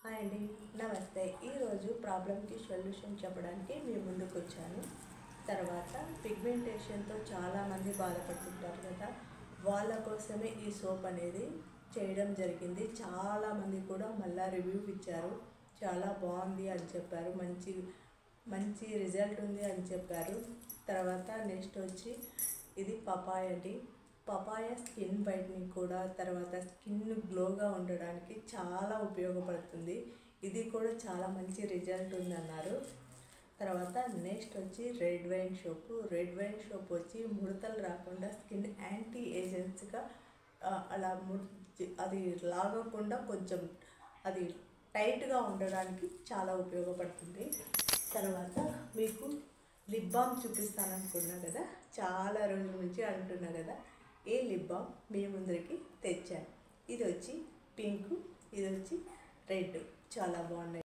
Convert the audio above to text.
Hi అండి, నమస్తే. ఈరోజు ప్రాబ్లంకి సొల్యూషన్ చెప్పడానికి మీ ముందుకు వచ్చాను. తర్వాత పిగ్మెంటేషన్తో చాలామంది బాధపడుతుంటారు కదా, వాళ్ళ కోసమే ఈ సోప్ అనేది చేయడం జరిగింది. చాలామంది కూడా మళ్ళీ రివ్యూ ఇచ్చారు, చాలా బాగుంది అని చెప్పారు, మంచి రిజల్ట్ ఉంది అని చెప్పారు. తర్వాత నెక్స్ట్ వచ్చి ఇది పపాయ అండి. పపాయ స్కిన్ వైట్నింగ్ కూడా, తర్వాత స్కిన్ గ్లోగా ఉండడానికి చాలా ఉపయోగపడుతుంది. ఇది కూడా చాలా మంచి రిజల్ట్ ఉందన్నారు. తర్వాత నెక్స్ట్ వచ్చి రెడ్ వైన్ సోప్ వచ్చి ముడతలు రాకుండా స్కిన్ యాంటీ ఏజెంట్స్గా అలా అది లాగకుండా కొంచెం అది టైట్గా ఉండడానికి చాలా ఉపయోగపడుతుంది. తర్వాత మీకు లిప్ బామ్ చూపిస్తాననుకున్నా కదా, చాలా రోజుల నుంచి అంటున్నా కదా, ఏ లిప్ బామ్ మీ ముందరికి తెచ్చాను. ఇది వచ్చి పింక్, ఇది వచ్చి రెడ్, చాలా బాగున్నాయి.